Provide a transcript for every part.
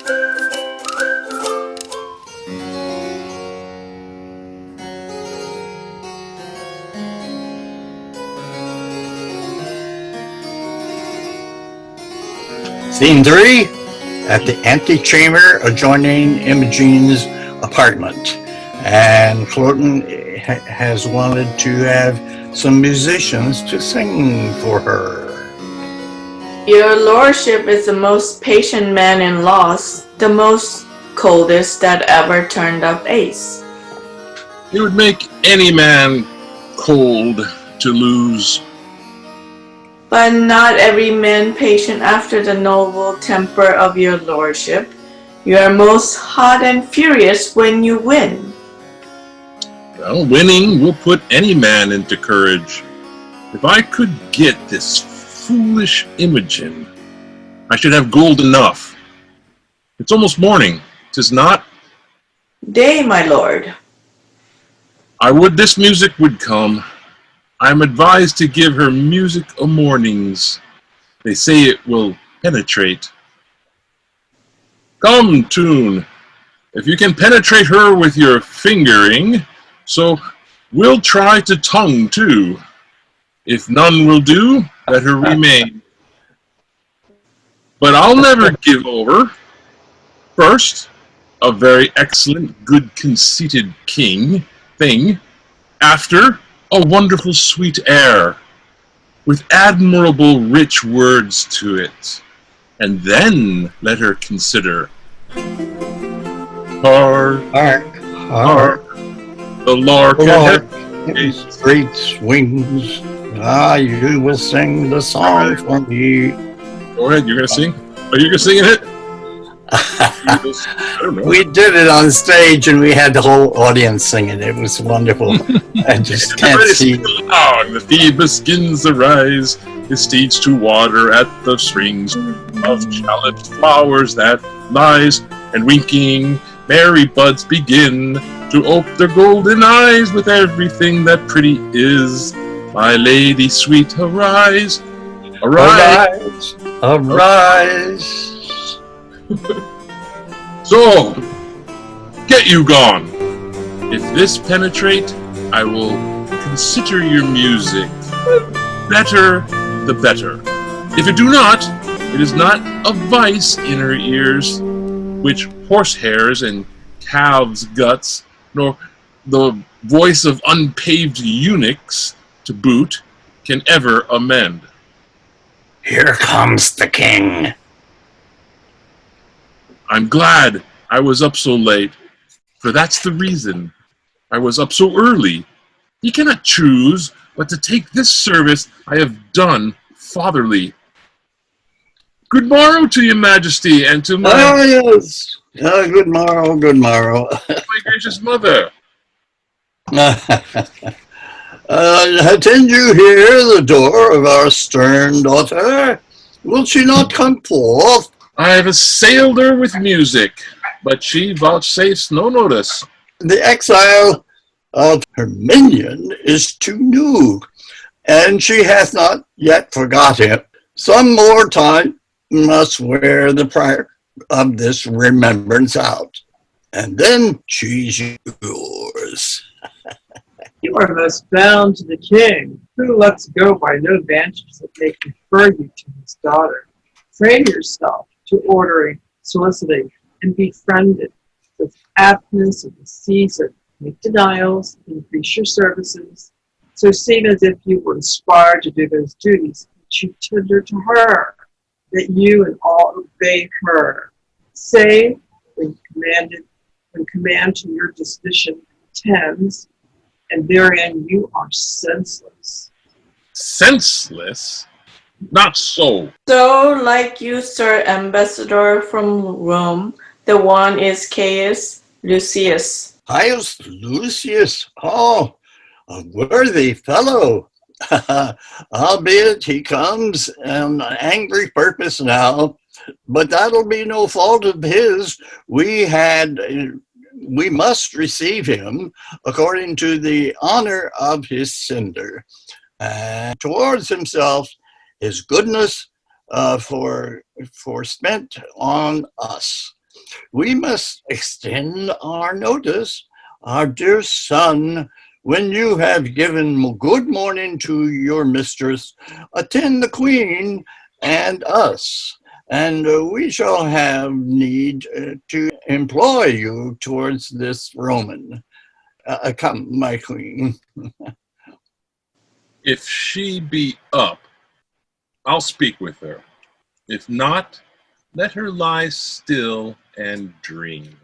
Scene 3, at the antechamber adjoining Imogene's apartment. And Floten has wanted to have some musicians to sing for her. Your lordship is the most patient man in loss, the most coldest that ever turned up ace. It would make any man cold to lose. But not every man patient after the noble temper of your lordship. You are most hot and furious when you win. Well, winning will put any man into courage. If I could get this foolish Imogen, I should have gold enough. It's almost morning, 'tis not? Day, my lord. I would this music would come. I am advised to give her music o' mornings. They say it will penetrate. Come, tune, if you can penetrate her with your fingering, so we'll try to tongue too. If none will do, let her remain. But I'll never give over. First, a very excellent, good conceited thing. After, a wonderful sweet air, with admirable rich words to it. And then let her consider. Hark, Hark, hark, the lark ahead. Great swings. Ah, you will sing the song for me. Go ahead, you're going to sing? Are you going to sing it? I don't know. We did it on stage and we had the whole audience singing. It was wonderful. I just can't see. Along. The Phoebus arise, his steeds to water at the springs of chalice flowers that lies, and winking merry buds begin to ope their golden eyes with everything that pretty is. My lady sweet, arise, arise, Arise. So, get you gone. If this penetrate, I will consider your music. Better, the better. If it do not, it is not a vice in her ears, which horsehairs and calves' guts, nor the voice of unpaved eunuchs to boot, can ever amend. Here comes the king. I'm glad I was up so late, for that's the reason. I was up so early. He cannot choose but to take this service I have done fatherly. Good morrow to your majesty and to my... Oh, yes. Good morrow, good morrow. my gracious mother. Attend you here the door of our stern daughter? Will she not come forth? I have assailed her with music, but she vouchsafes no notice. The exile of her minion is too new, and she hath not yet forgot him. Some more time must wear the prior of this remembrance out, and then she's yours. You are thus bound to the king, who lets go by no advantages that may confer you to his daughter. Train yourself to ordering, soliciting, and befriended with aptness of the Caesar. Make denials, increase your services, so seem as if you were inspired to do those duties which you tender to her, that you and all obey her. Say, when command to your disposition tends, and therein you are senseless. Senseless? Not so. So, like you, sir ambassador from Rome, the one is Caius Lucius. Caius Lucius, oh, a worthy fellow. Albeit he comes on angry purpose now, but that'll be no fault of his. We must receive him according to the honor of his sender, and towards himself his goodness for spent on us. we must extend our notice, our dear son. When you have given good morning to your mistress, attend the queen and us, and we shall have need to employ you towards this Roman. Come, my queen. If she be up, I'll speak with her. If not, let her lie still and dream.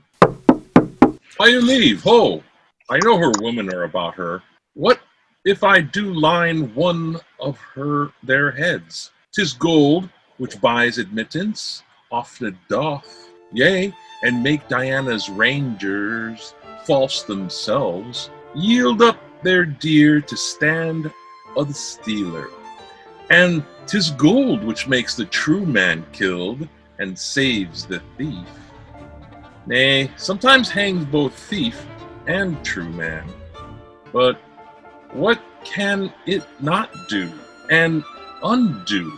By your leave, ho! I know her women are about her. What if I do line one of their heads? 'Tis gold which buys admittance, oft it doth, yea, and make Diana's rangers false themselves, yield up their dear to stand of the stealer. And 'tis gold which makes the true man killed and saves the thief. Nay, sometimes hangs both thief and true man. But what can it not do and undo?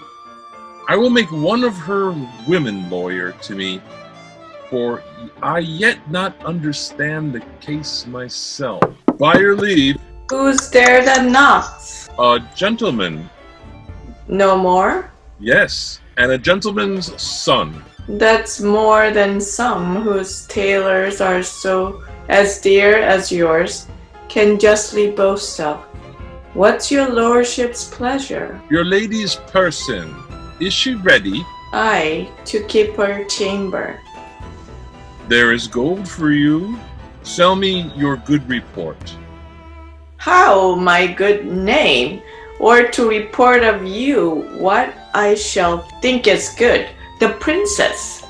I will make one of her women lawyer to me, for I yet not understand the case myself. By your leave. Who's there that knocks? A gentleman. No more? Yes, and a gentleman's son. That's more than some whose tailors are so as dear as yours can justly boast of. What's your lordship's pleasure? Your lady's person, is she ready? Aye, to keep her chamber. There is gold for you. Sell me your good report. How, my good name, or to report of you what I shall think is good, the princess.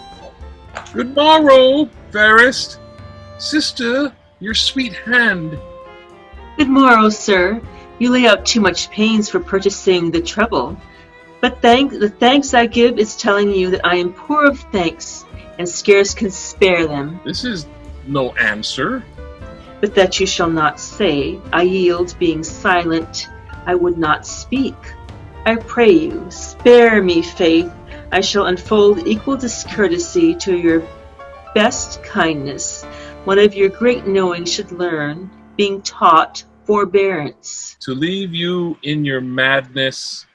Good morrow, fairest. Sister, your sweet hand. Good morrow, sir. You lay out too much pains for purchasing the trouble. But the thanks I give is telling you that I am poor of thanks, and scarce can spare them. This is no answer. But that you shall not say, I yield, being silent, I would not speak. I pray you, spare me, faith. I shall unfold equal discourtesy to your best kindness. One of your great knowing should learn, being taught forbearance. To leave you in your madness,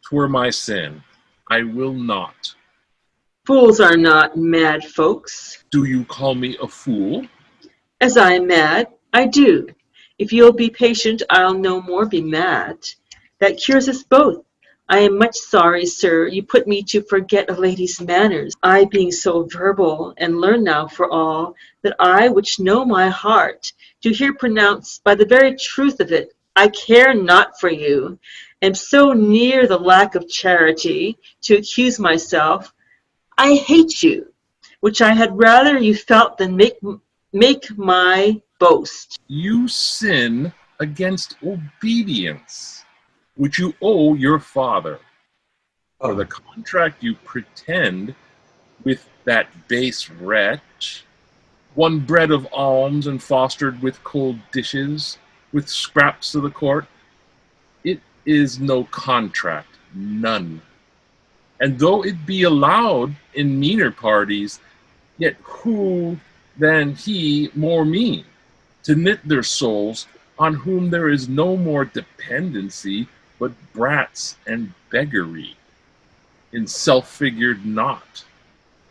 'twere my sin. I will not. Fools are not mad folks. Do you call me a fool? As I am mad, I do. If you'll be patient, I'll no more be mad. That cures us both. I am much sorry, sir, you put me to forget a lady's manners, I being so verbal, and learn now for all, that I, which know my heart, do here pronounce by the very truth of it, I care not for you, am so near the lack of charity, to accuse myself, I hate you, which I had rather you felt than make my boast. You sin against obedience, which you owe your father. For the contract you pretend with that base wretch, one bred of alms and fostered with cold dishes, with scraps of the court, it is no contract, none. And though it be allowed in meaner parties, yet who than he more mean, to knit their souls, on whom there is no more dependency, but brats and beggary, in self-figured knot.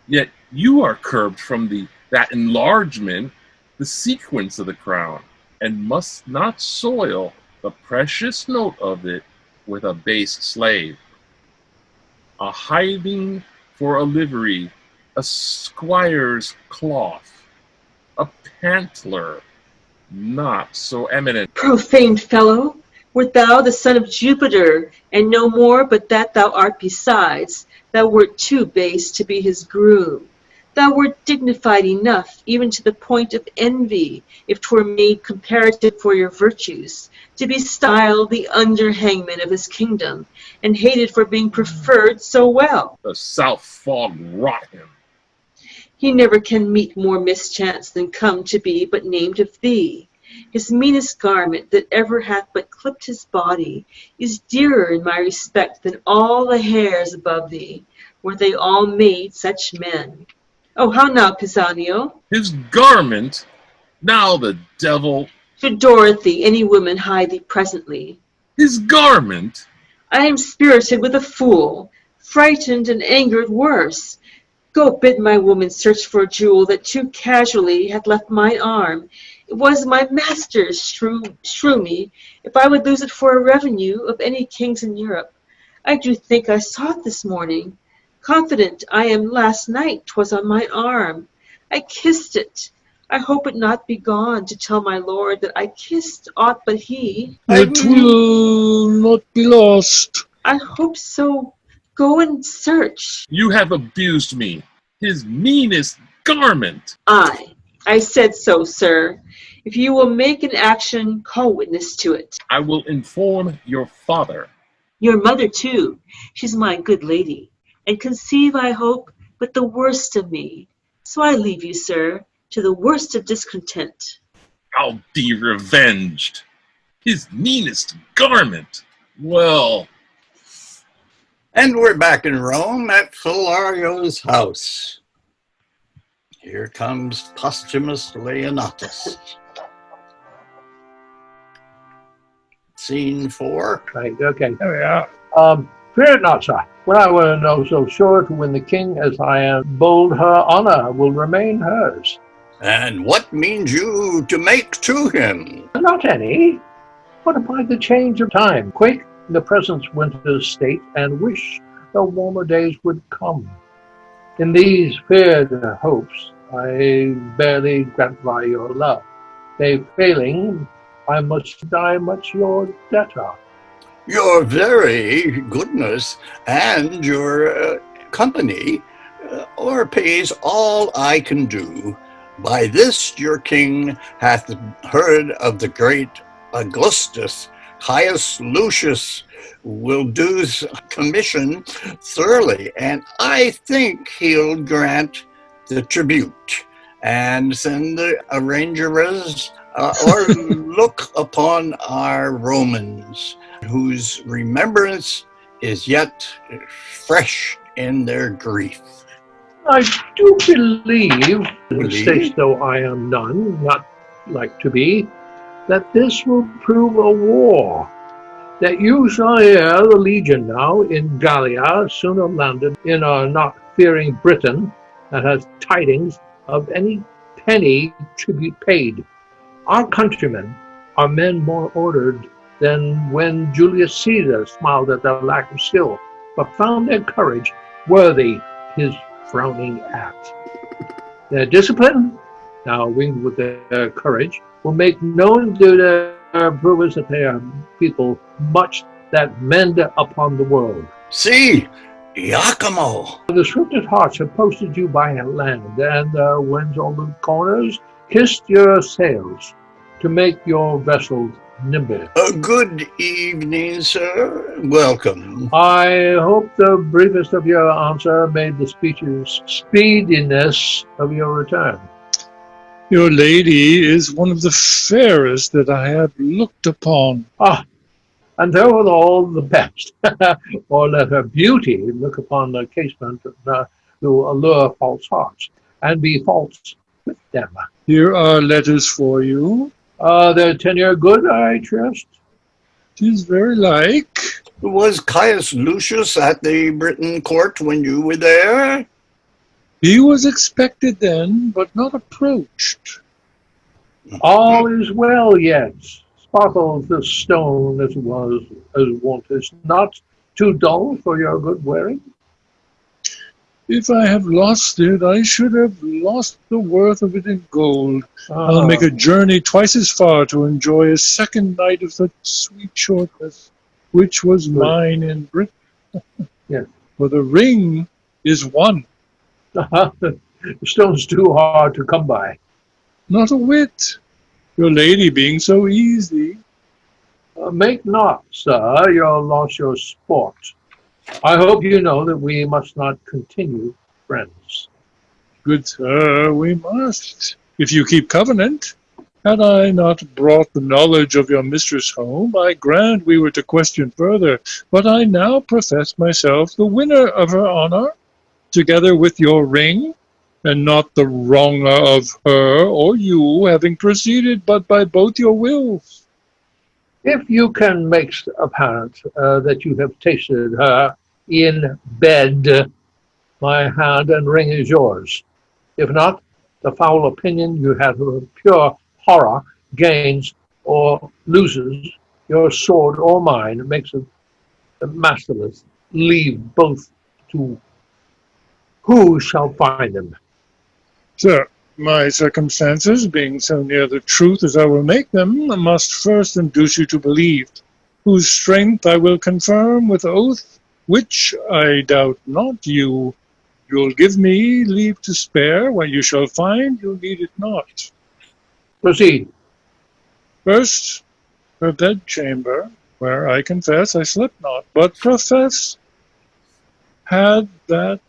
Yet you are curbed from that enlargement, the sequence of the crown, and must not soil the precious note of it with a base slave. A hiding for a livery, a squire's cloth, a pantler, not so eminent. Profane fellow, wert thou the son of Jupiter, and no more but that thou art besides, thou wert too base to be his groom. Thou wert dignified enough, even to the point of envy, if 'twere made comparative for your virtues, to be styled the under-hangman of his kingdom, and hated for being preferred so well. The south fog rot him. He never can meet more mischance than come to be but named of thee. His meanest garment that ever hath but clipped his body is dearer in my respect than all the hairs above thee, were they all made such men. Oh, how now, Pisanio? His garment? Now the devil! To Dorothy, any woman hide thee presently. His garment? I am spirited with a fool, frightened and angered worse. Go bid my woman search for a jewel that too casually hath left mine arm. It was my master's, shrew me, if I would lose it for a revenue of any kings in Europe. I do think I saw it this morning. Confident I am last night 'twas on my arm. I kissed it. I hope it not be gone to tell my lord that I kissed aught but he. It will not be lost. I hope so. Go and search. You have abused me. His meanest garment! I said so, sir. If you will make an action, call witness to it. I will inform your father. Your mother, too. She's my good lady, and conceive, I hope, but the worst of me. So I leave you, sir, to the worst of discontent. I'll be revenged. His meanest garment! Well... And we're back in Rome at Philario's house. Here comes Posthumus Leonatus. Scene 4. Right, okay, there we are. Fear it not, sir. When I were no so sure to win the king as I am bold, her honor will remain hers. And what means you to make to him? Not any. What abide the change of time? Quake the present winter's state, and wish the warmer days would come. In these feared hopes, I barely gratify your love. They failing, I must die much your debtor. Your very goodness and your company o'erpays all I can do. By this your king hath heard of the great Augustus. Caius Lucius will do his commission thoroughly, and I think he'll grant the tribute and send the arrangerers or look upon our Romans, whose remembrance is yet fresh in their grief. I do believe, mistakes though I am none, not like to be, that this will prove a war. That you shall hear the legion now in Gallia sooner landed in our not fearing Britain that has tidings of any penny tribute paid. Our countrymen are men more ordered than when Julius Caesar smiled at their lack of skill, but found their courage worthy his frowning act. Their discipline, now winged with their courage, will make known to their provers that they are people much that mend upon the world. See, Iachimo! The swiftest hearts have posted you by land, and the winds all the corners kissed your sails to make your vessels nimble. Good evening, sir. Welcome. I hope the briefest of your answer made the speediness of your return. Your lady is one of the fairest that I have looked upon. And therewithal the best, or let her beauty look upon the casement to allure false hearts, and be false with them. Here are letters for you. Their tenure good, I trust? 'Tis very like. Was Caius Lucius at the Britain court when you were there? He was expected then, but not approached. All is well yet. Sparkles the stone as was as wont is not too dull for your good wearing. If I have lost it, I should have lost the worth of it in gold. I'll make a journey twice as far to enjoy a second night of such sweet shortness, which was mine in Britain. Yes. For the ring is won. The stone's too hard to come by. Not a whit. Your lady being so easy. Make not, sir, your loss your sport. I hope you know that we must not continue friends. Good sir, we must, if you keep covenant. Had I not brought the knowledge of your mistress home, I grant we were to question further, but I now profess myself the winner of her honor, together with your ring, and not the wronger of her or you having proceeded but by both your wills. If you can make apparent that you have tasted her in bed, my hand and ring is yours. If not, the foul opinion you have of pure horror gains or loses your sword or mine, makes it masterless. Leave both to who shall find them. Sir, my circumstances, being so near the truth as I will make them, must first induce you to believe, whose strength I will confirm with oath, which I doubt not you'll give me leave to spare, when you shall find you'll need it not. Proceed. First, her bedchamber, where I confess I slept not, but profess had that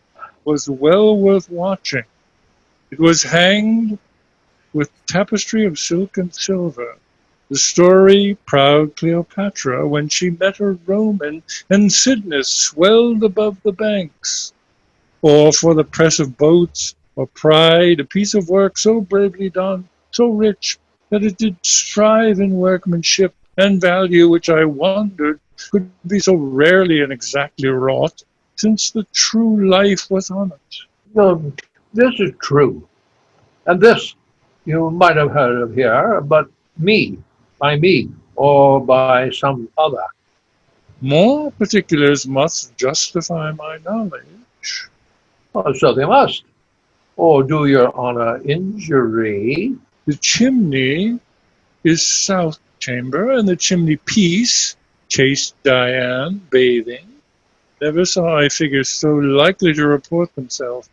was well worth watching. It was hanged with tapestry of silk and silver. The story, proud Cleopatra, when she met her Roman, and Cydnus swelled above the banks. Or for the press of boats, or pride, a piece of work so bravely done, so rich, that it did strive in workmanship and value, which I wondered could be so rarely and exactly wrought, since the true life was on it. No, this is true. And this you might have heard of here, but by me, or by some other. More particulars must justify my knowledge. Well, so they must. Or do your honor injury. The chimney is south chamber, and the chimney piece, chaste Diane bathing. Never saw I figures so likely to report themselves.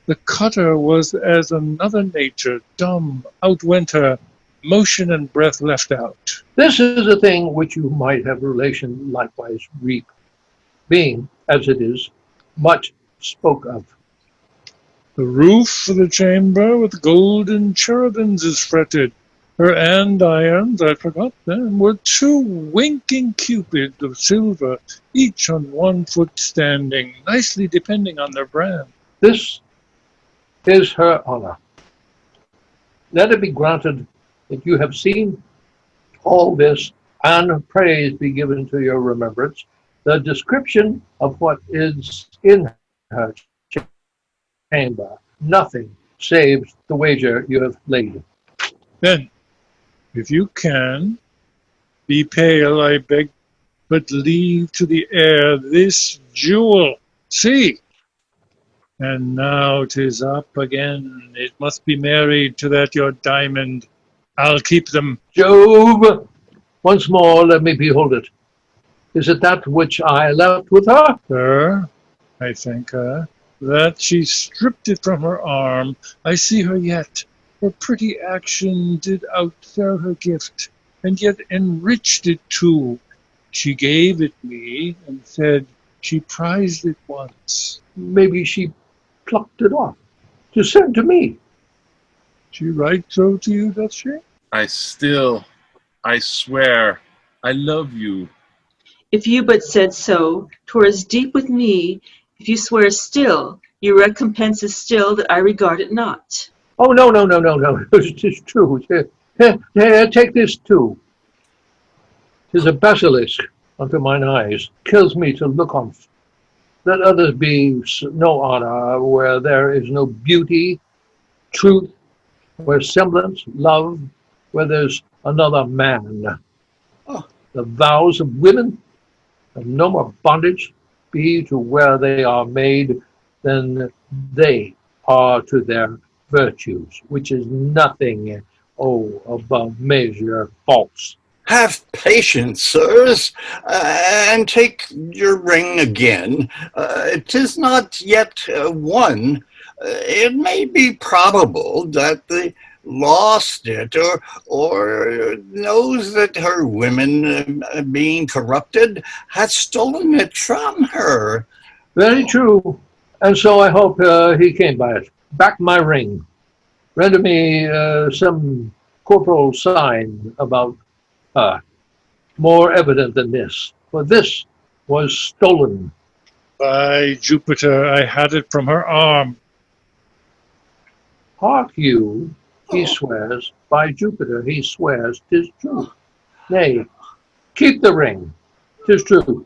The cutter was as another nature, dumb, outwent her, motion and breath left out. This is a thing which you might have relation likewise reap, being, as it is, much spoke of. The roof of the chamber with golden cherubims is fretted. Her andirons, I forgot them, were 2 winking cupids of silver, each on 1 foot standing, nicely depending on their brand. This is her honor. Let it be granted that you have seen all this, and praise be given to your remembrance. The description of what is in her chamber, nothing saves the wager you have laid. Then, if you can, be pale, I beg, but leave to the air this jewel. See! And now 'tis up again. It must be married to that your diamond. I'll keep them. Jove, once more let me behold it. Is it that which I left with her? Sir, I thank her, that she stripped it from her arm. I see her yet. Her pretty action did outsell her gift, and yet enriched it too. She gave it me, and said she prized it once. Maybe she plucked it off to send to me. She writes so to you, does she? I swear, I love you. If you but said so, 'twere as deep with me. If you swear still, your recompense is still that I regard it not. Oh, no. It is true. Take this too. 'Tis a basilisk unto mine eyes. Kills me to look on. Let others be no honor where there is no beauty, truth, where semblance, love, where there's another man. Oh. The vows of women have no more bondage be to where they are made than they are to their virtues, which is nothing, above measure false. Have patience, sirs, and take your ring again. 'Tis not yet won. It may be probable that the lost it, or knows that her women, being corrupted, hath stolen it from her. Very true. And so I hope he came by it. Back my ring. Render me some corporal sign about her, more evident than this, for this was stolen. By Jupiter, I had it from her arm. Hark you, he swears, by Jupiter, he swears, 'tis true. Nay, keep the ring, 'tis true.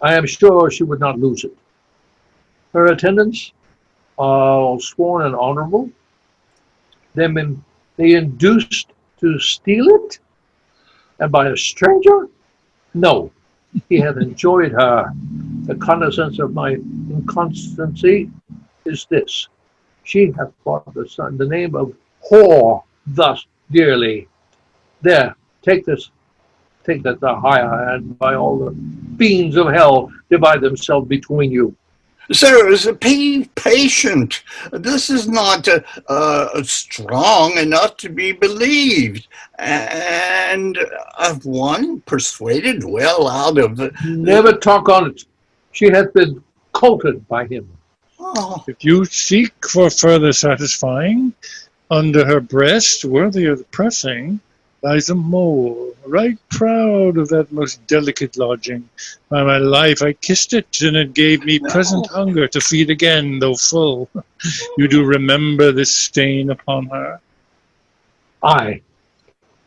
I am sure she would not lose it. Her attendants are all sworn and honorable. They induced to steal it, and by a stranger? No, he hath enjoyed her. The cognizance of my inconstancy is this. She hath bought the son, the name of whore thus dearly. There, take this, take that the higher, and by all the fiends of hell divide themselves between you. Sir, be patient. This is not strong enough to be believed. And of one persuaded well out of... Never talk on it. She hath been courted by him. Oh. If you seek for further satisfying, under her breast, worthy of the pressing, lies a mole, right proud of that most delicate lodging. By my life, I kissed it, and it gave me present hunger to feed again, though full. You do remember this stain upon her? Aye,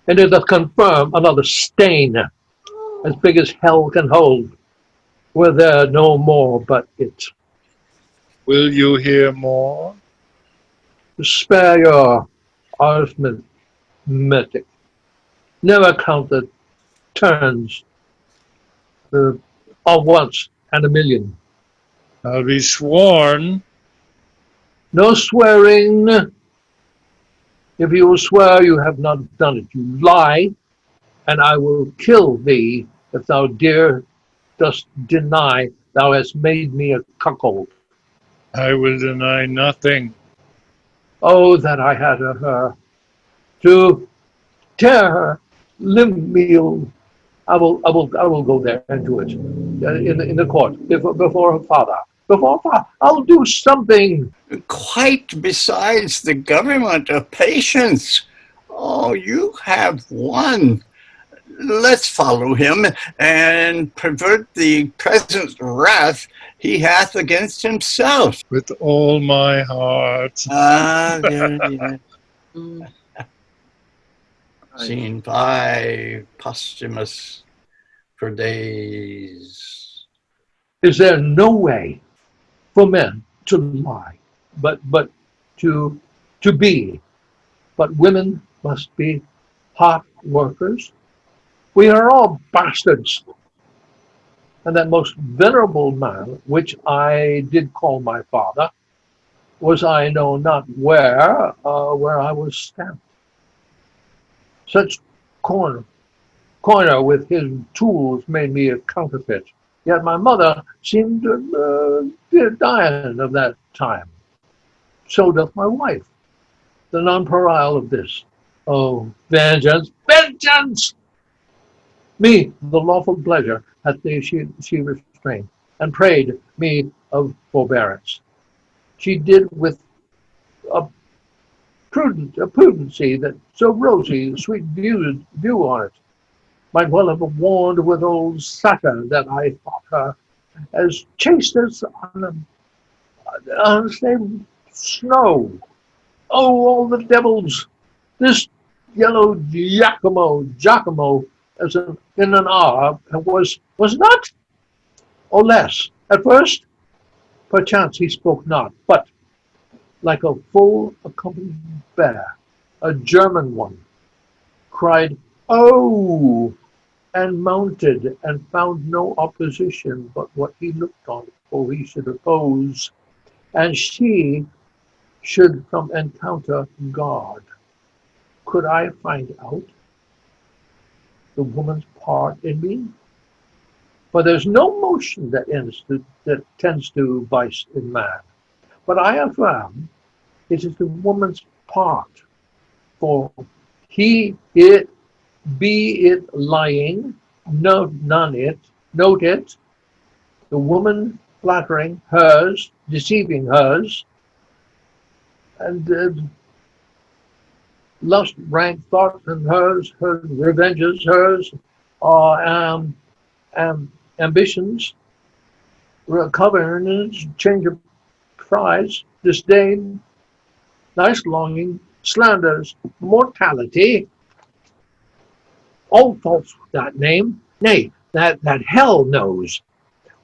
and it doth confirm another stain, as big as hell can hold, were there no more but it. Will you hear more? Spare your arithmetic. Never count the turns of once and a million. I'll be sworn. No swearing. If you will swear you have not done it, you lie, and I will kill thee if thou dost deny thou hast made me a cuckold. I will deny nothing. Oh, that I had her to tear her limb meal. I will go there and do it in the court before her father. Before father, I'll do something. Quite besides the government of patience. Oh, you have won. Let's follow him and pervert the present wrath he hath against himself. With all my heart. There. Scene 5, posthumous for days. Is there no way for men to lie, but to be? But women must be hot workers. We are all bastards. And that most venerable man, which I did call my father, was I know not where I was stamped. Such coiner with his tools made me a counterfeit. Yet my mother seemed dying of that time. So doth my wife, the nonpareil of this. Oh, vengeance, vengeance! Me, the lawful pleasure, hath she restrained, and prayed me of forbearance. She did with a prudency that so rosy, sweet view on it, might well have warned with old Satyr that I thought her as chaste as unstable snow. Oh, all the devils! This yellow Giacomo, as in an hour, was not, or less. At first, perchance he spoke not, but like a full accompanied bear, a German one, cried, "Oh!" and mounted, and found no opposition but what he looked on, for he should oppose, and she should from encounter guard. Could I find out the woman's part in me? For there's no motion that tends to vice in man. But I affirm it is the woman's part, for be it lying, note it, the woman flattering hers, deceiving hers, and lust, rank thought, and hers, her revenges, hers, ambitions, covenants, change of prize, disdain, nice longing, slanders, mortality, all false that name, nay, that hell knows.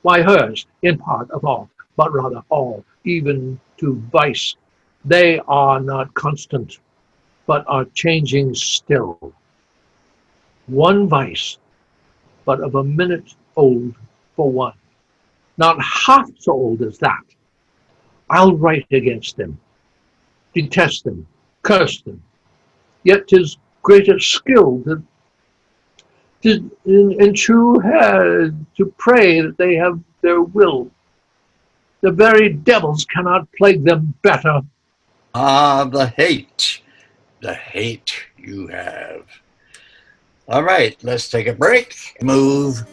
Why hers, in part of all, but rather all, even to vice. They are not constant, but are changing still. One vice, but of a minute old for one. Not half so old as that. I'll write against them, detest them, curse them. Yet 'tis greater skill to ensue to pray that they have their will. The very devils cannot plague them better. Ah, the hate you have. All right, let's take a break. Move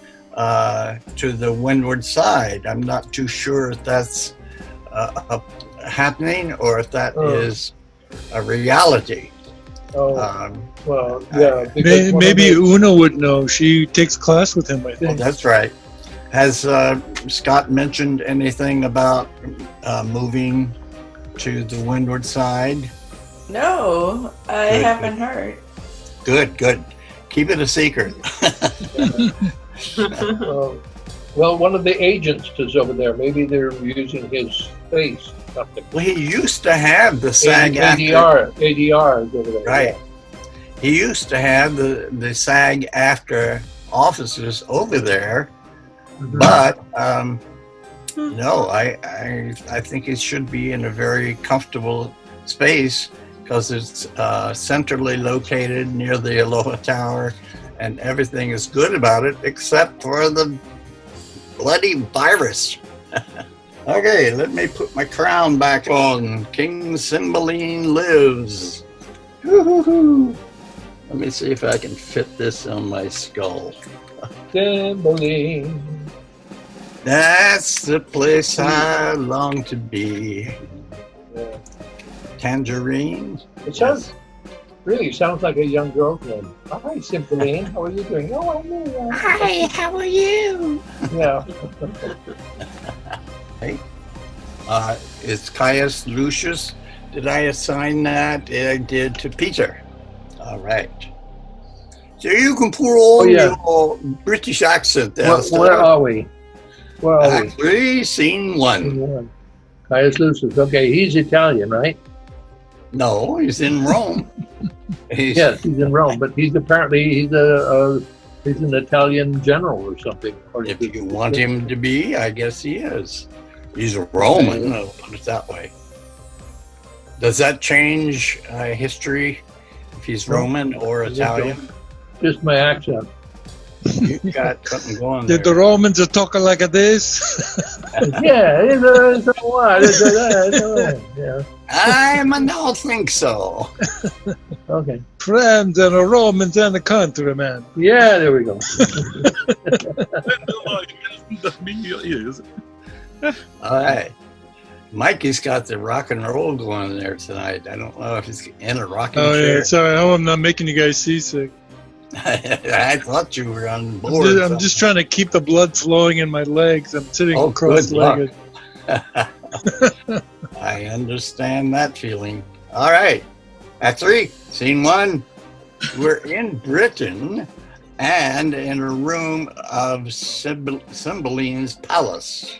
to the windward side. I'm not too sure if that's happening or if that is a reality. Well, yeah. Maybe Una would know. She takes class with him, I think. That's right. Has Scott mentioned anything about moving to the windward side? No, I haven't heard. Good. Keep it a secret. Well, one of the agents is over there. Maybe they're using his face. Well, he used to have the SAG ADR is over there. Right. Yeah. He used to have the SAG after officers over there, but no, I think it should be in a very comfortable space because it's centrally located near the Aloha Tower, and everything is good about it except for the bloody virus. Okay, let me put my crown back on. King Cymbeline lives. Woo-hoo-hoo. Let me see if I can fit this on my skull. Cymbeline. That's the place I long to be. Yeah. Tangerine. It sounds like a young girl's name. Hi, Cymbeline. How are you doing? Oh, I'm here. Hi, how are you? Yeah. Hey, it's Caius Lucius. Did I assign that? I did to Peter. All right. So you can pour on your British accent there. Where are we? Actually, scene one. Caius Lucius. Okay, he's Italian, right? No, he's in Rome. Yes, he's in Rome, but he's apparently he's an Italian general or something. If you want him to be, I guess he is. He's a Roman, I'll put it that way. Does that change history if he's Roman or Italian? Just my accent. You got something going Did there. the Romans talk like this? Yeah, it's a what? Yeah. I don't think so. Okay. Friends and the Romans and the countrymen. Yeah, there we go. All right. Mikey's got the rock and roll going there tonight. I don't know if he's in a rocking chair. Yeah, sorry. I hope I'm not making you guys seasick. I thought you were on board. I'm just trying to keep the blood flowing in my legs. I'm sitting Good cross-legged. luck. I understand that feeling. All right. Act 3, scene 1. We're in Britain and in a room of Cymbeline's palace.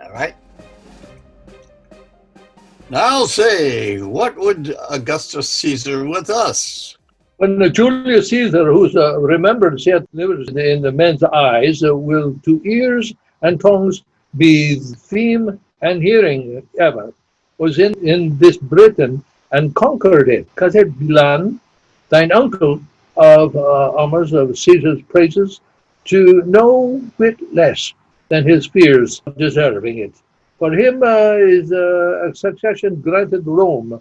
All right. Now say, what would Augustus Caesar with us? When Julius Caesar, who's remembered yet in the men's eyes, will to ears and tongues be theme and hearing ever, was in this Britain and conquered it. Cymbeline, thine uncle of honors of Caesar's praises, to no whit less than his fears deserving it. For him is a succession granted Rome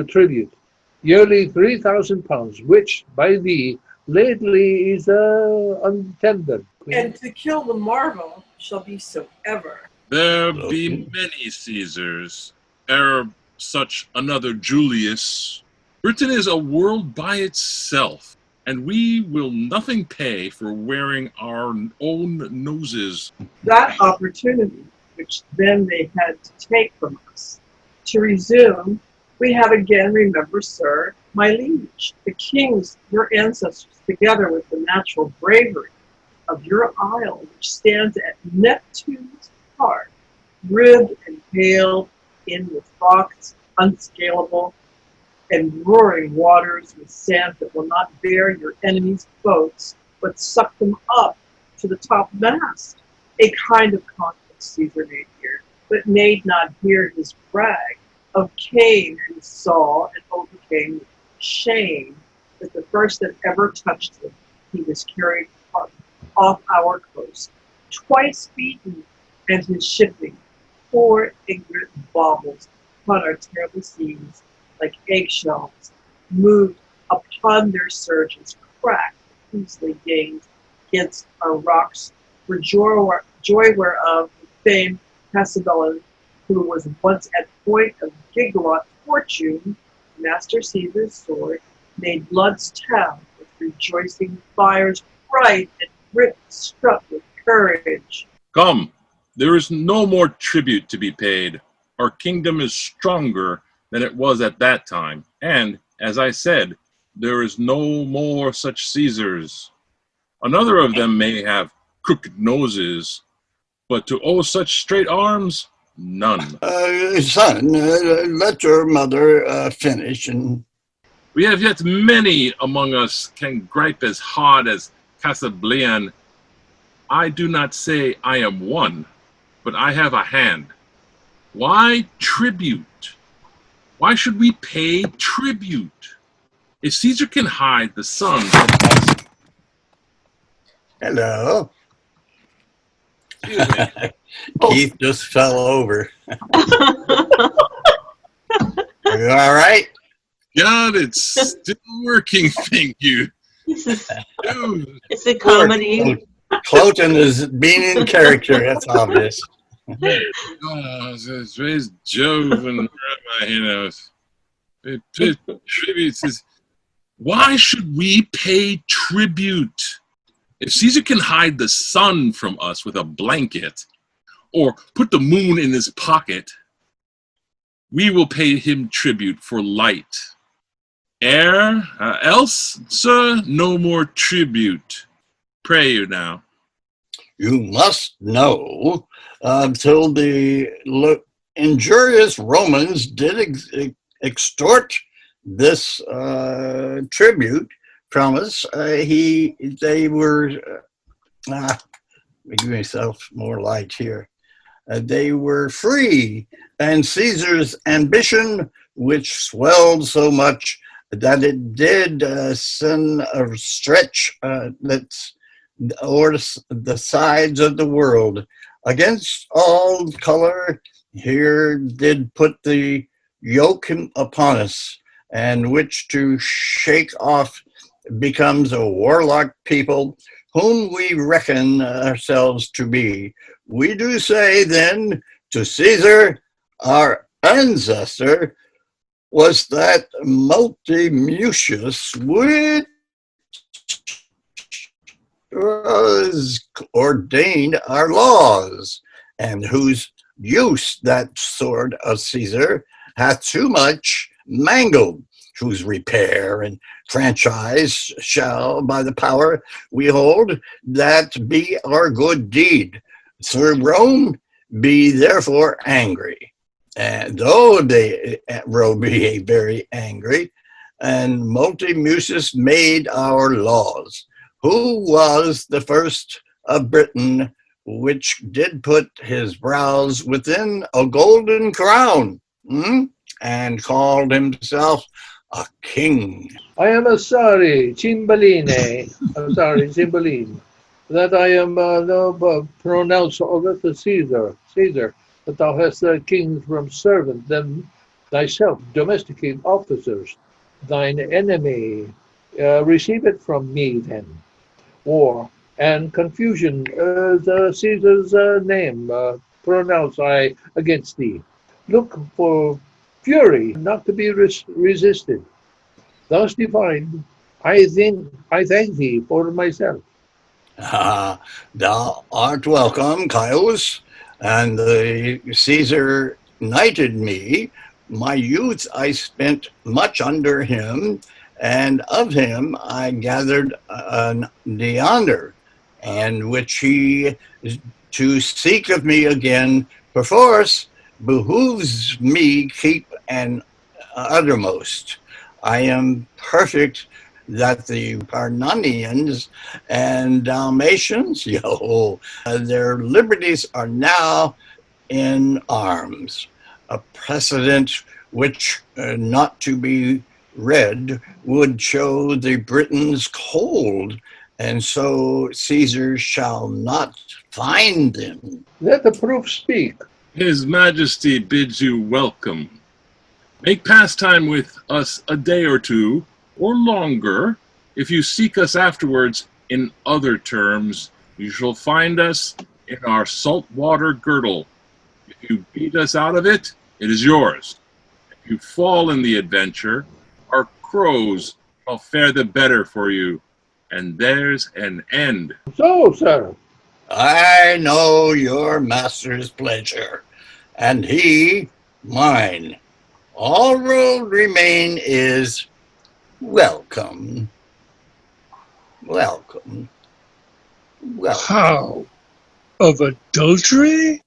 tribute, yearly £3,000, which by thee lately is untended. And to kill the marvel shall be so ever. There be many Caesars, ere such another Julius. Britain is a world by itself, and we will nothing pay for wearing our own noses. That opportunity, which then they had to take from us, to resume We have again, remember, sir, my liege, the kings, your ancestors, together with the natural bravery of your isle, which stands at Neptune's heart, ribbed and paled in with rocks unscalable, and roaring waters with sand that will not bear your enemies' boats, but suck them up to the top mast. A kind of conflict Caesar made here, but made not hear his brag of Cain and Saul, and overcame with shame that the first that ever touched him, he was carried off our coast, twice beaten, and his shipping, poor ignorant baubles, upon our terrible seas, like eggshells, moved upon their surges, cracked, easily gained against our rocks, for joy whereof the famed Cymbeline, who was once at point of giglot fortune, Master Caesar's sword, made blood's town with rejoicing fires bright and rip struck with courage. Come, there is no more tribute to be paid. Our kingdom is stronger than it was at that time, and, as I said, there is no more such Caesars. Another of them may have crooked noses, but to owe such straight arms, none. Son, let your mother finish. And We have yet many among us can gripe as hard as Cymbeline. I do not say I am one, but I have a hand. Why tribute? Why should we pay tribute? If Caesar can hide the sun from us... hello. Excuse me. Keith just fell over. Are you all right? God, it's still working, thank you. Dude. It's a comedy. Cloten is being in character, that's obvious. Oh, it's Jove and tributes. Why should we pay tribute? If Caesar can hide the sun from us with a blanket, or put the moon in his pocket, we will pay him tribute for light. Else, sir, no more tribute. Pray you now. You must know, till the injurious Romans did extort this tribute from us. They were, let me give myself more light here. They were free, and Caesar's ambition, which swelled so much that it did send a stretch that's or the sides of the world against all color, here did put the yoke upon us, and which to shake off becomes a warlike people, whom we reckon ourselves to be. We do say then to Caesar, our ancestor, was that Multimucius, which was ordained our laws, and whose use that sword of Caesar hath too much mangled, whose repair and franchise shall, by the power we hold, that be our good deed. Sir Rome be therefore angry, and though Rome be very angry, and Multimucius made our laws, who was the first of Britain which did put his brows within a golden crown, and called himself a king. I am sorry, Cymbeline. I'm sorry, Cymbeline, that I am pronounced Augustus Caesar, that thou hast kings from servants, them thyself domesticate officers, thine enemy. Receive it from me then. War and confusion the Caesar's name pronounce I against thee. Look for fury not to be resisted. Thus defined, I thank thee for myself. Thou art welcome, Caius, and the Caesar knighted me My youth I spent much under him, and of him I gathered the honor, and which he to seek of me again perforce behooves me keep an uttermost. I am perfect that the Parnanians and Dalmatians, their liberties are now in arms, a precedent which, not to be read, would show the Britons cold, and so Caesar shall not find them. Let the proof speak. His Majesty bids you welcome. Make pastime with us a day or two, or longer. If you seek us afterwards in other terms, you shall find us in our saltwater girdle. If you beat us out of it, it is yours. If you fall in the adventure, our crows shall fare the better for you, and there's an end. So, sir. I know your master's pleasure, and he mine. All will remain is welcome. Welcome. Welcome. How? Of adultery?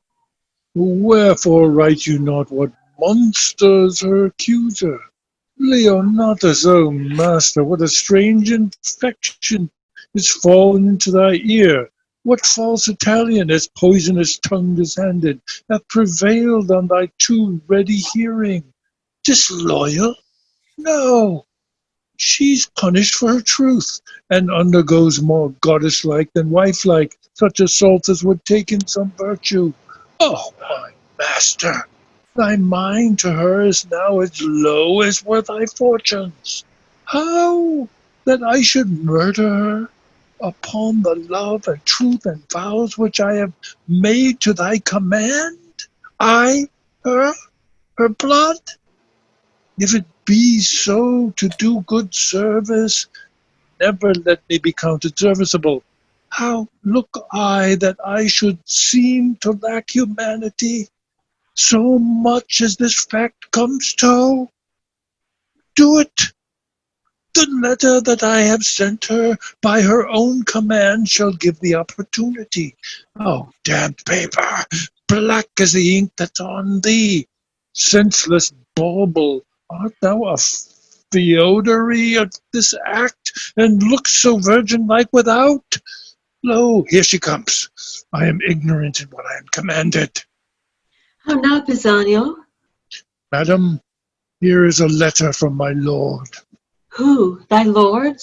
Wherefore write you not what monsters her accuser? Leonatus, O master, what a strange infection is fallen into thy ear! What false Italian, as poisonous-tongued as handed, hath prevailed on thy too ready hearing? Disloyal? No! She's punished for her truth, and undergoes more goddess-like than wife-like such assaults as would take in some virtue. Oh, my master, thy mind to her is now as low as were thy fortunes. How that I should murder her upon the love and truth and vows which I have made to thy command? I, her blood? If it be so to do good service, never let me be counted serviceable. How look I that I should seem to lack humanity, so much as this fact comes to? Do it. The letter that I have sent her by her own command shall give the opportunity. Oh, damned paper, black as the ink that's on thee. Senseless bauble, art thou a feodary of this act, and look so virgin-like without? Lo, here she comes. I am ignorant in what I am commanded. How now, Pisanio? Madam, here is a letter from my lord. Who, thy lord?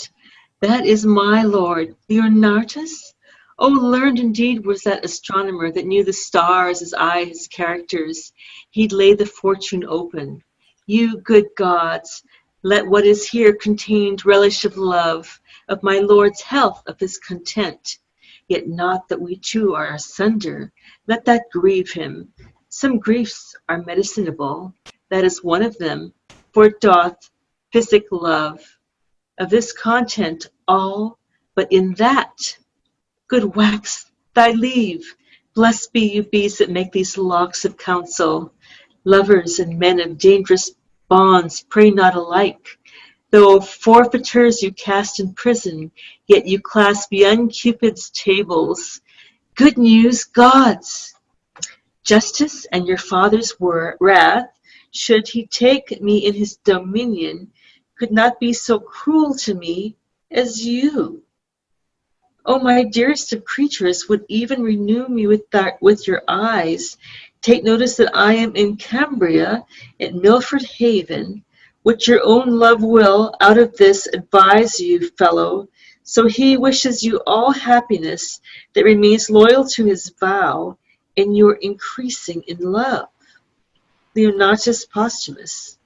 That is my lord, Leonatus? Oh, learned indeed was that astronomer that knew the stars as I his characters. He'd lay the fortune open. You, good gods, let what is here contained relish of love, of my lord's health, of his content. Yet not that we two are asunder. Let that grieve him. Some griefs are medicinable. That is one of them, for it doth physic love. Of this content all, but in that, good wax thy leave. Blessed be you bees that make these locks of counsel. Lovers and men of dangerous bonds pray not alike. Though forfeiters you cast in prison, yet you clasp young Cupid's tables. Good news, gods! Justice and your father's wrath, should he take me in his dominion, could not be so cruel to me as you. Oh, my dearest of creatures, would even renew me with your eyes. Take notice that I am in Cambria, at Milford Haven, which your own love will, out of this, advise you, fellow. So he wishes you all happiness that remains loyal to his vow, in your increasing in love. Leonatus Posthumus.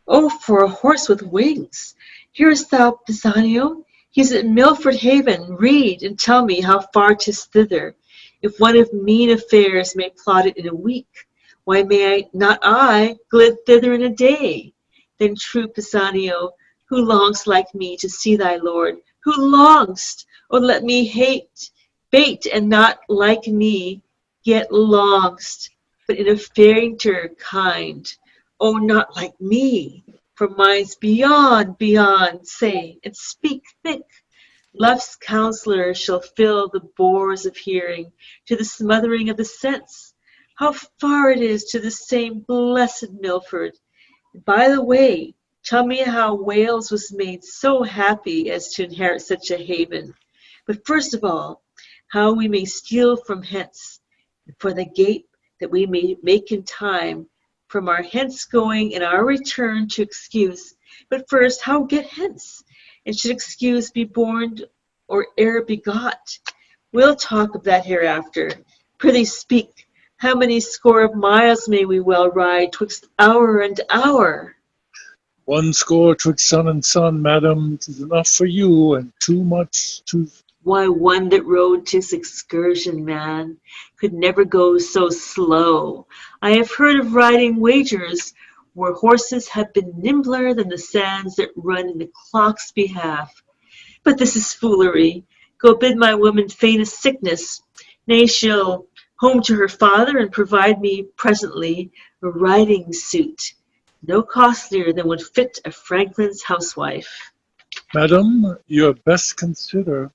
Oh, for a horse with wings! Hearest thou, Pisanio? He is at Milford Haven. Read, and tell me how far 'tis thither. If one of mean affairs may plot it in a week, why may not I glide thither in a day? Then true Pisanio, who longs like me to see thy lord? Who longst? Oh, let me bate and not like me, yet longst, but in a fainter kind. Oh, not like me, for mine's beyond, beyond, say, and speak thick. Love's counselor shall fill the bores of hearing to the smothering of the sense. How far it is to the same blessed Milford! By the way, tell me how Wales was made so happy as to inherit such a haven. But first of all, how we may steal from hence, for the gate that we may make in time, from our hence going and our return to excuse. But first, how get hence? And should excuse be born or ere begot? We'll talk of that hereafter. Prithee speak, how many score of miles may we well ride twixt hour and hour? 1 score twixt sun and sun, madam, 'tis enough for you, and too much to... Why, one that rode 'tis excursion, man, could never go so slow. I have heard of riding wagers where horses have been nimbler than the sands that run in the clock's behalf. But this is foolery. Go bid my woman feign a sickness. Nay, she'll home to her father and provide me presently a riding suit, no costlier than would fit a Franklin's housewife. Madam, you had best consider.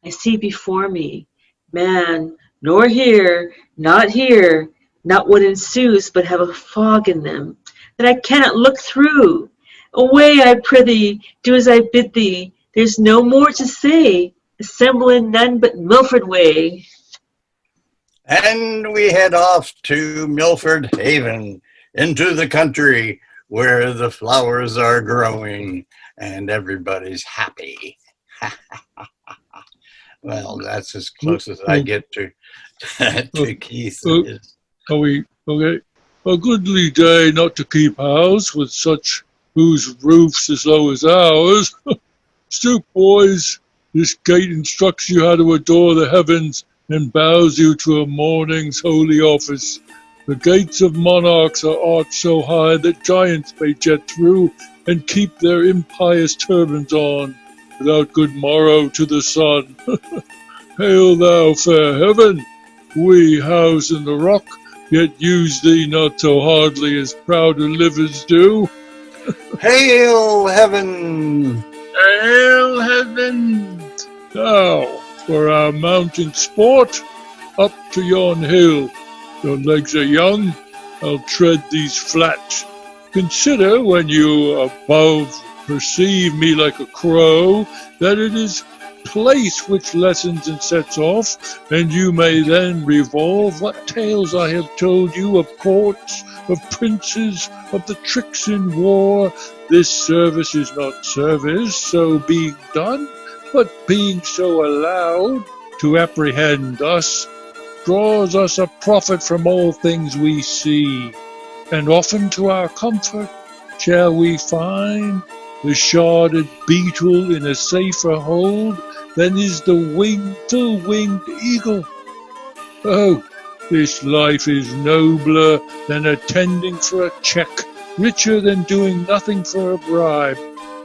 I see before me, man, nor here, not what ensues, but have a fog in them, that I cannot look through. Away, I prithee, do as I bid thee. There's no more to say, assembling none but Milford way. And we head off to Milford Haven, into the country where the flowers are growing and everybody's happy. Well, that's as close as I get to Keith. Are we, okay? A goodly day not to keep house with such whose roof's as low as ours. Stoop, boys, this gate instructs you how to adore the heavens and bows you to a morning's holy office. The gates of monarchs are arched so high that giants may jet through and keep their impious turbans on, without good morrow to the sun. Hail thou, fair heaven! We house in the rock, yet use thee not so hardly as prouder livers do. Hail heaven! Hail heaven! Now, for our mountain sport, up to yon hill. Your legs are young, I'll tread these flat. Consider when you above perceive me like a crow, that it is place which lessens and sets off, and you may then revolve what tales I have told you of courts, of princes, of the tricks in war. This service is not service, so being done, but being so allowed to apprehend us, draws us a profit from all things we see, and often to our comfort shall we find the sharded beetle in a safer hold than is the full-winged eagle. Oh, this life is nobler than attending for a check, richer than doing nothing for a bribe,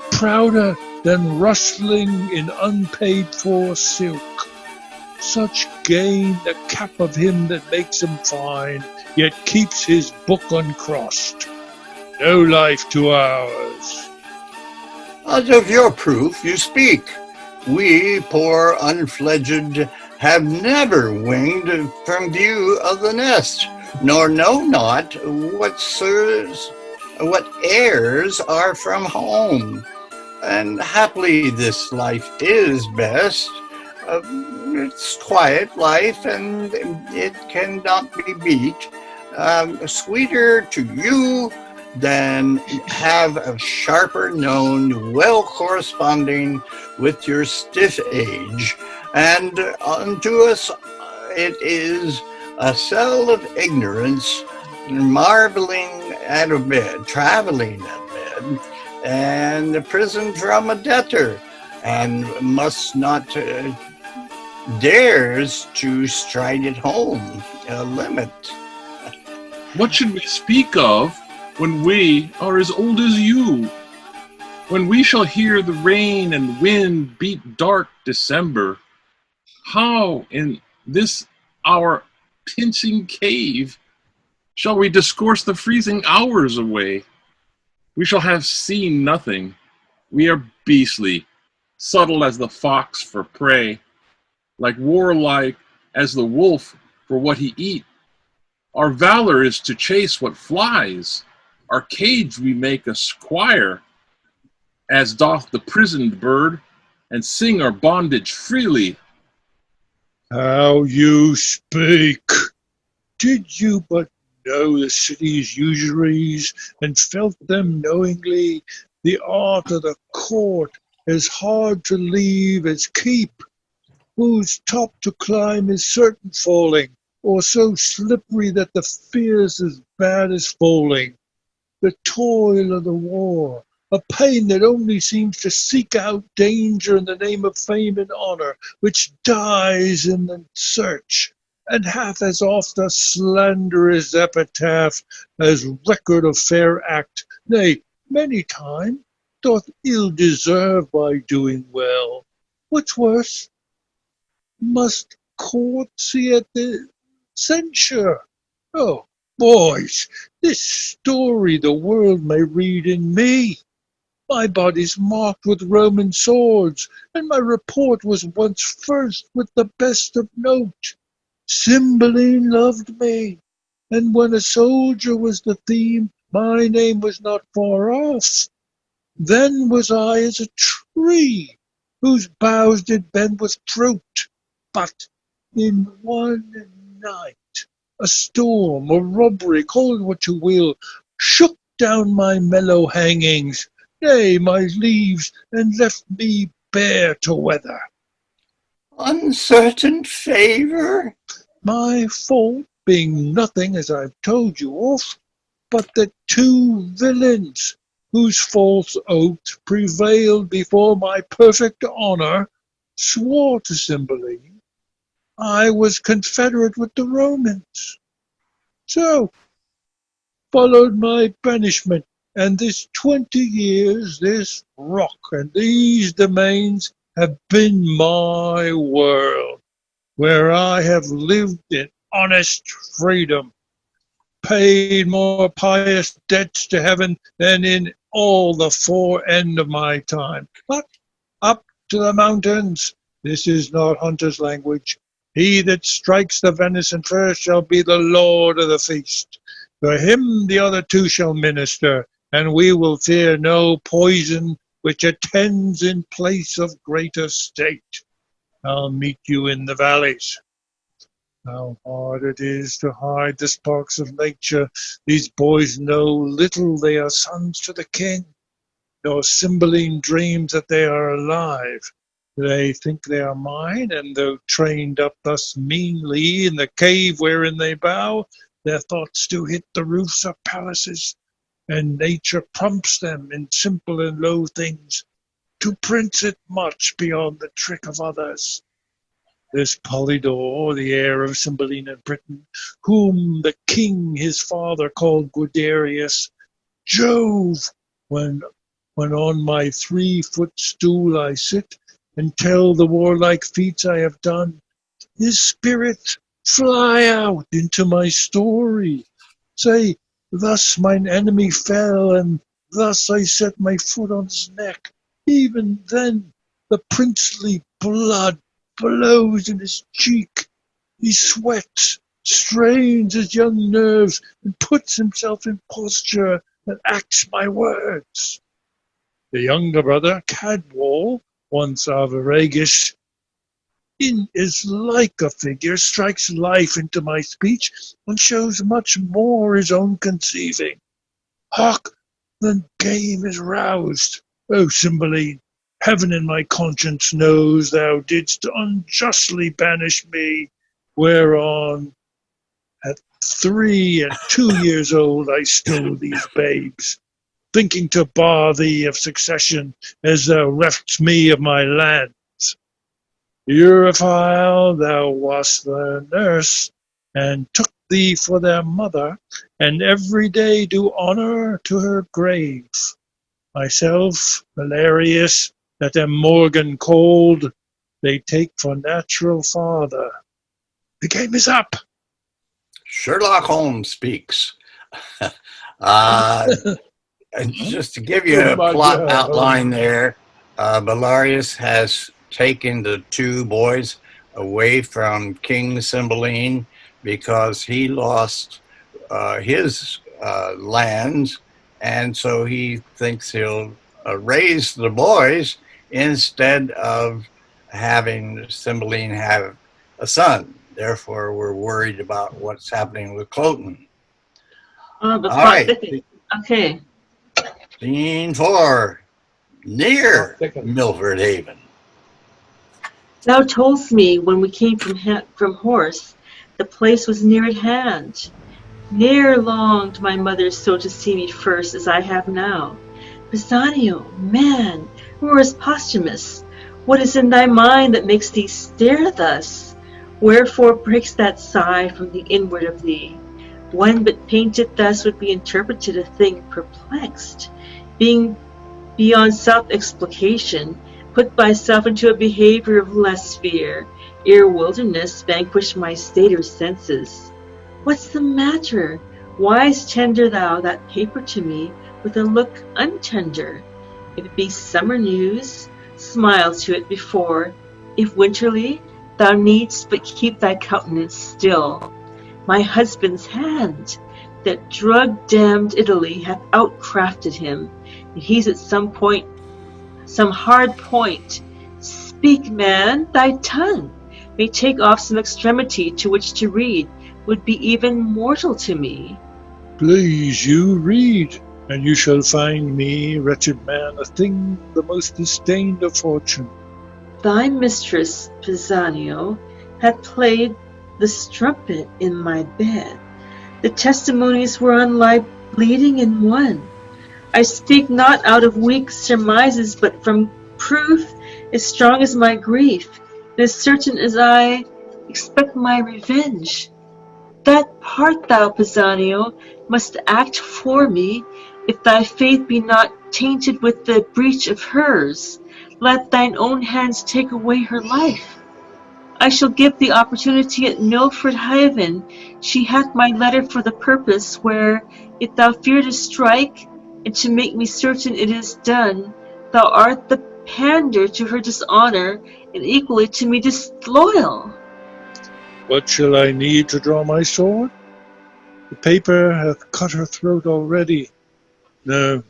prouder than rustling in unpaid-for silk. Such gain the cap of him that makes him fine, yet keeps his book uncrossed. No life to ours. As of your proof you speak. We, poor unfledged, have never winged from view of the nest, nor know not what heirs are from home. And haply this life is best. It's quiet life, and it cannot be beat. Sweeter to you than have a sharper known, well corresponding with your stiff age, and unto us it is a cell of ignorance, traveling at bed, and a prison from a debtor, and must not dares to stride it home, a limit. What should we speak of when we are as old as you? When we shall hear the rain and wind beat dark December, how in this our pinching cave Shall we discourse the freezing hours away? We shall have seen nothing. We are beastly, subtle as the fox for prey, like warlike as the wolf for what he eat. Our valor is to chase what flies. Our cage we make a squire, as doth the prisoned bird, and sing our bondage freely. How you speak! Did you but know the city's usuries, and felt them knowingly, the art of the court as hard to leave as keep, whose top to climb is certain falling, or so slippery that the fear's as bad as falling. The toil of the war, a pain that only seems to seek out danger in the name of fame and honor, which dies in the search, and hath as oft a slanderous epitaph as record of fair act, nay, many time doth ill deserve by doing well. What's worse, must court see at the censure. Oh, boys, this story the world may read in me. My body's marked with Roman swords, and my report was once first with the best of note. Cymbeline loved me, and when a soldier was the theme, my name was not far off. Then was I as a tree, whose boughs did bend with fruit. But in one night, a storm, a robbery, call it what you will, shook down my mellow hangings, nay, my leaves, and left me bare to weather. Uncertain favour? My fault being nothing, as I've told you of, but that two villains, whose false oath prevailed before my perfect honour, swore to Cymbeline I was confederate with the Romans. So followed my banishment, and this 20 years, this rock and these domains have been my world, where I have lived in honest freedom, paid more pious debts to heaven than in all the fore-end of my time. But up to the mountains, this is not hunter's language. He that strikes the venison first shall be the lord of the feast. To him the other two shall minister, and we will fear no poison which attends in place of greater state. I'll meet you in the valleys. How hard it is to hide the sparks of nature. These boys know little they are sons to the king, nor Cymbeline dreams that they are alive. They think they are mine, and though trained up thus meanly in the cave wherein they bow, their thoughts do hit the roofs of palaces, and nature prompts them in simple and low things to prince it much beyond the trick of others. This Polydore, the heir of Cymbeline and Britain, whom the king his father called Guiderius, Jove, when on my 3-foot stool I sit, and tell the warlike feats I have done, his spirits fly out into my story. Say, thus mine enemy fell, and thus I set my foot on his neck. Even then the princely blood blows in his cheek. He sweats, strains his young nerves, and puts himself in posture that acts my words. The younger brother, Cadwal, once Arviragus, in is like a figure, strikes life into my speech, and shows much more his own conceiving. Hark, the game is roused. O Cymbeline, heaven in my conscience knows thou didst unjustly banish me, whereon at 3 and 2 years old I stole these babes, thinking to bar thee of succession, as thou reft'st me of my lands. Europhile, thou wast their nurse, and took thee for their mother, and every day do honour to her grave. Myself, Valerius, that am Morgan called, they take for natural father. The game is up. Sherlock Holmes speaks. uh, just to give you Oh a my plot God. outline there, Belarius has taken the two boys away from King Cymbeline because he lost his lands, and so he thinks he'll raise the boys instead of having Cymbeline have a son. Therefore, we're worried about what's happening with Cloten. Oh, the All plot right, thickens. Okay. scene 4, near Second. Milford Haven. Thou toldst me when we came from horse, the place was near at hand. Ne'er longed my mother so to see me first as I have now. Pisanio, man, who is Posthumus? What is in thy mind that makes thee stare thus? Wherefore breaks that sigh from the inward of thee? One but painted thus would be interpreted a thing perplexed, being beyond self-explication, put myself into a behavior of less fear, ere wilderness vanquish my stater senses. What's the matter? Wise tender thou that paper to me with a look untender. If it be summer news, smile to it before. If winterly, thou needst but keep thy countenance still. My husband's hand, that drug-damned Italy hath outcrafted him, and he's at some hard point. Speak, man, thy tongue may take off some extremity to which to read would be even mortal to me. Please you read, and you shall find me, wretched man, a thing the most disdained of fortune. Thy mistress, Pisanio, hath played the strumpet in my bed. The testimonies whereon lie bleeding in one. I speak not out of weak surmises, but from proof as strong as my grief, and as certain as I expect my revenge. That part thou, Pisanio, must act for me, if thy faith be not tainted with the breach of hers. Let thine own hands take away her life. I shall give thee opportunity at Milford Haven. She hath my letter for the purpose, where, if thou fear to strike, and to make me certain it is done, thou art the pander to her dishonour, and equally to me disloyal. What shall I need to draw my sword? The paper hath cut her throat already. No,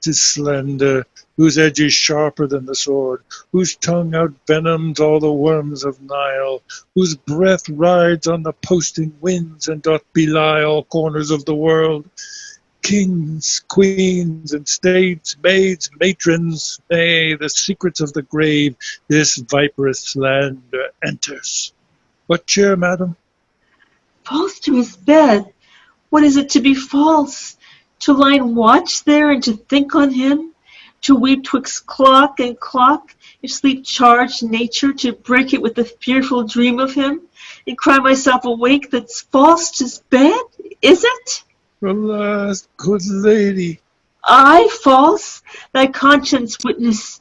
'tis slender, whose edge is sharper than the sword, whose tongue outvenoms all the worms of Nile, whose breath rides on the posting winds and doth belie all corners of the world. Kings, queens, and states, maids, matrons, nay, the secrets of the grave, this viperous slander enters. What cheer, madam? False to his bed? What is it to be false? To lie and watch there, and to think on him? To weep twixt clock and clock, if sleep charged nature, to break it with a fearful dream of him, and cry myself awake that's false to's bed? Is it? Alas, good lady. I false? Thy conscience witness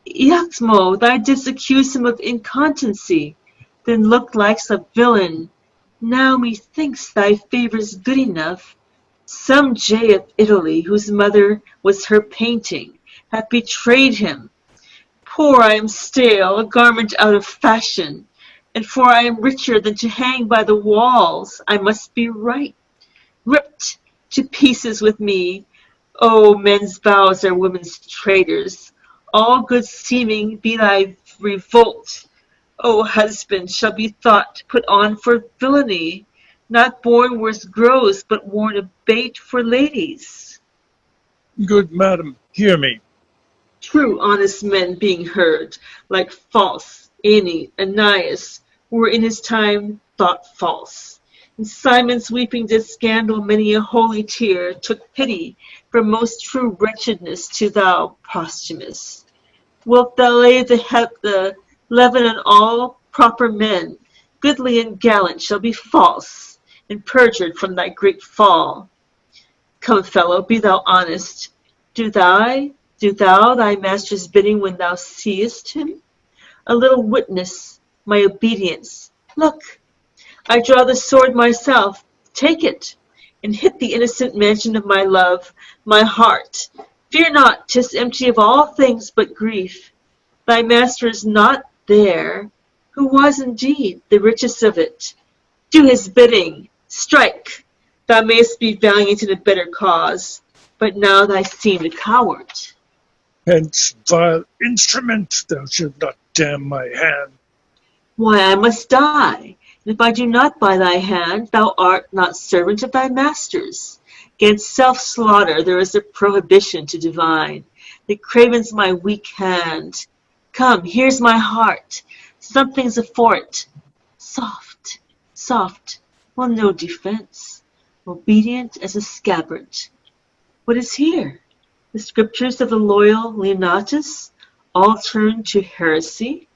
Iacmo, thou didst accuse him of incontinency, then looked like a villain. Now methinks thy favour's good enough. Some jay of Italy, whose mother was her painting, hath betrayed him. Poor I am stale, a garment out of fashion, and for I am richer than to hang by the walls, I must be right. Ripped to pieces with me. Oh, men's vows are women's traitors. All good seeming be thy revolt. O husband shall be thought put on for villainy, not born where it grows, but worn a bait for ladies. Good madam, hear me. True honest men being heard, like false Aeneas, were in his time thought false. And Simon's weeping did scandal many a holy tear, took pity for most true wretchedness to thou, Posthumus. Wilt thou lay the leaven on all proper men, goodly and gallant shall be false, and perjured from thy great fall. Come, fellow, be thou honest. Do thou thy master's bidding when thou seest him? A little witness my obedience. Look, I draw the sword myself. Take it, and hit the innocent mansion of my love, my heart. Fear not, 'tis empty of all things but grief. Thy master is not there, who was indeed the richest of it. Do his bidding, strike. Thou mayst be valiant in a better cause, but now thou seem'd a coward. Hence, vile instrument, thou shalt not damn my hand. Why, I must die, and if I do not by thy hand, thou art not servant of thy masters. 'Gainst self-slaughter there is a prohibition to divine, that cravens my weak hand. Come, here's my heart, something's afort. Soft, soft, well, no defence, obedient as a scabbard. What is here? The scriptures of the loyal Leonatus, all turned to heresy?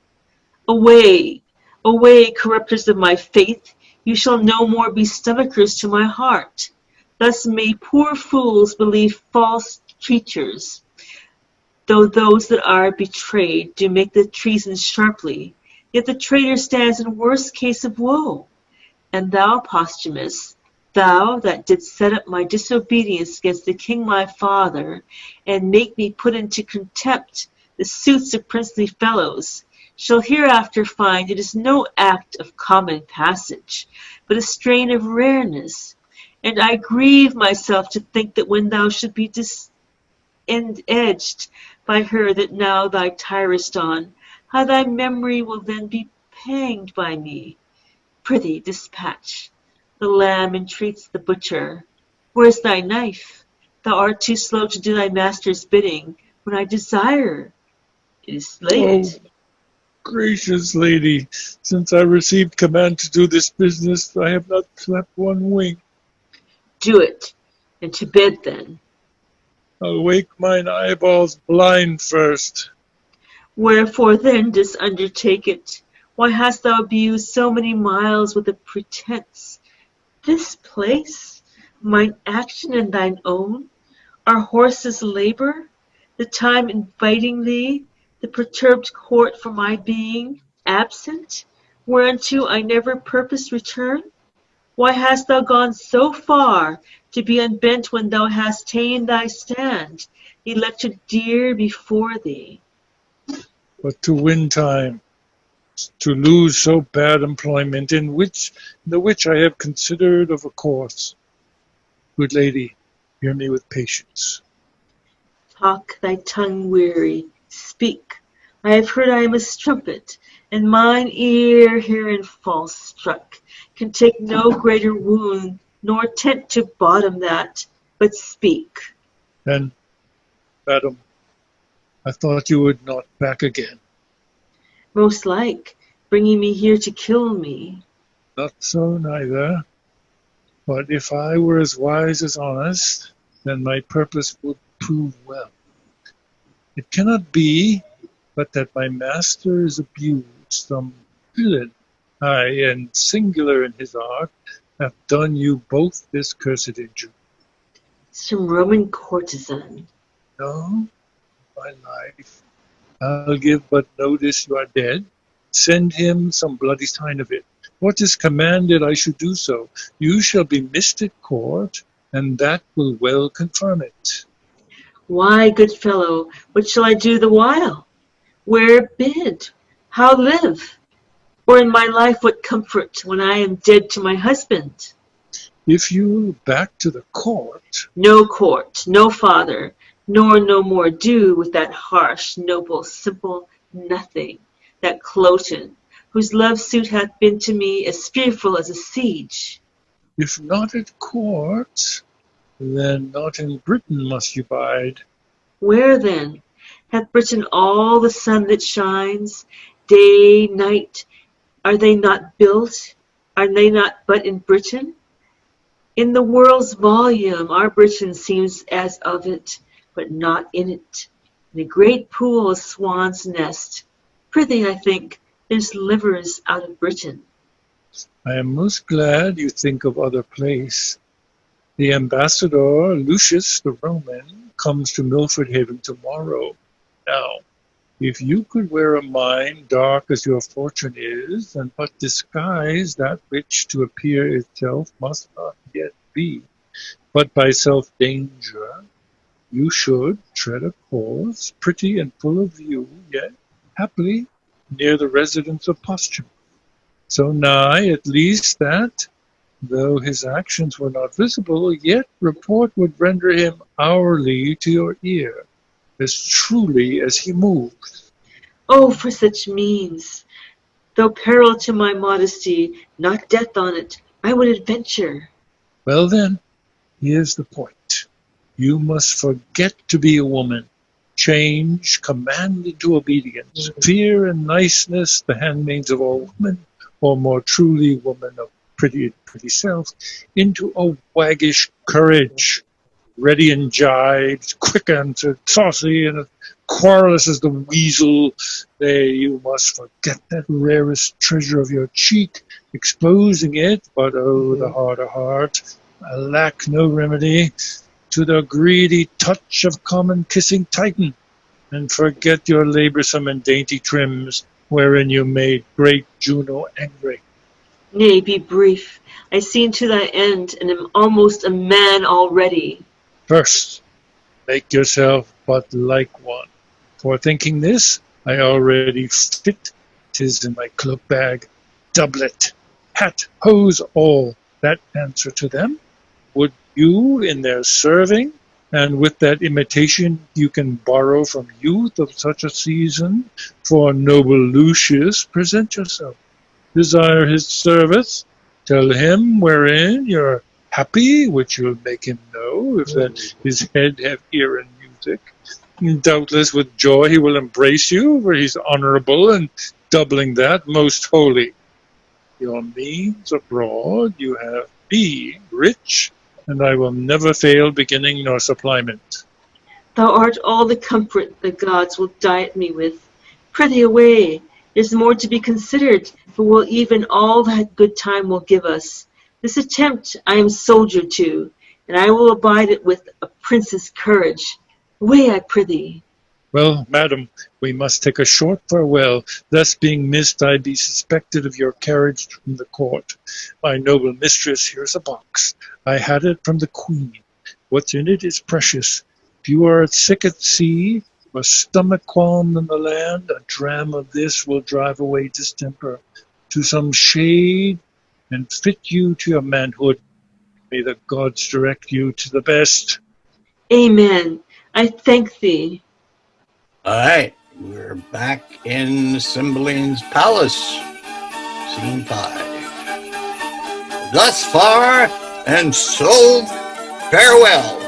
Away, away, corrupters of my faith, you shall no more be stomachers to my heart. Thus may poor fools believe false teachers, though those that are betrayed do make the treason sharply, yet the traitor stands in worse case of woe. And thou, Posthumus, thou that didst set up my disobedience against the king my father, and make me put into contempt the suits of princely fellows, shall hereafter find it is no act of common passage, but a strain of rareness. And I grieve myself to think that when thou should be edged by her that now thou tirest on, how thy memory will then be panged by me. Prithee, dispatch. The lamb entreats the butcher. Where's thy knife? Thou art too slow to do thy master's bidding, when I desire. It is late. Oh, gracious lady, since I received command to do this business, I have not slept one wink. Do it, and to bed then. I'll wake mine eyeballs blind first. Wherefore then dost undertake it? Why hast thou abused so many miles with a pretence? This place, mine action and thine own, our horses' labour, the time inviting thee, the perturbed court for my being absent, whereunto I never purposed return? Why hast thou gone so far to be unbent when thou hast ta'en thy stand, elected dear before thee? But to win time, to lose so bad employment, the which I have considered of a course. Good lady, hear me with patience. Talk thy tongue weary, speak. I have heard I am a strumpet, and mine ear herein false struck, can take no greater wound, nor tent to bottom that, but speak. Then, madam, I thought you would not back again. Most like, bringing me here to kill me. Not so neither. But if I were as wise as honest, then my purpose would prove well. It cannot be but that my master is abused, some villain, aye, and singular in his art, hath done you both this cursed injury. Some Roman courtesan. No, my life, I'll give but notice you are dead. Send him some bloody sign of it. What is commanded I should do so. You shall be missed at court, and that will well confirm it. Why, good fellow, what shall I do the while? Where bid? How live? Or in my life what comfort when I am dead to my husband? If you back to the court... No court, no father, nor no more do with that harsh, noble, simple nothing, that Cloten, whose love suit hath been to me as fearful as a siege. If not at court, then not in Britain must you bide. Where then? Hath Britain all the sun that shines, day, night? Are they not built? Are they not but in Britain? In the world's volume our Britain seems as of it, but not in it. In a great pool a swan's nest. Prithee, I think, there's livers out of Britain. I am most glad you think of other place. The ambassador, Lucius the Roman, comes to Milford Haven tomorrow. Now, If you could wear a mind dark as your fortune is, and but disguise that which to appear itself must not yet be, but by self-danger, you should tread a course, pretty and full of view, yet happily near the residence of posture. So nigh, at least, that, though his actions were not visible, yet report would render him hourly to your ear, as truly as he moves. Oh, for such means! Though peril to my modesty, not death on it, I would adventure. Well then, here's the point. You must forget to be a woman. Change, command into obedience. Fear and niceness, the handmaids of all women, or more truly woman of pretty self, into a waggish courage, ready in jibes, quick answered, saucy, and querulous as the weasel. There you must forget that rarest treasure of your cheek, exposing it, but oh, the harder heart, I lack no remedy, to the greedy touch of common kissing Titan, and forget your laboursome and dainty trims, wherein you made great Juno angry. Nay, be brief. I see to thy end, and am almost a man already. First, make yourself but like one. For thinking this, I already fit, 'tis in my cloak bag, doublet, hat, hose, all, that answer to them. Would you, in their serving, and with that imitation you can borrow from youth of such a season, for noble Lucius, present yourself, desire his service, tell him wherein you're happy, which you'll make him know, if that his head have ear and music. And doubtless with joy he will embrace you, for he's honourable, and doubling that, most holy. Your means abroad, you have me rich, and I will never fail beginning nor supplement. Thou art all the comfort the gods will diet me with. Prithee away, there's more to be considered, for will even all that good time will give us. This attempt I am soldier to, and I will abide it with a prince's courage. Away, I prithee. Well, madam, we must take a short farewell, lest being missed I be suspected of your carriage from the court. My noble mistress, here's a box. I had it from the queen. What's in it is precious. If you are sick at sea, or stomach qualm in the land, a dram of this will drive away distemper to some shade and fit you to your manhood. May the gods direct you to the best. Amen. I thank thee. All right, we're back in Cymbeline's palace, scene 5. Thus far, and so farewell.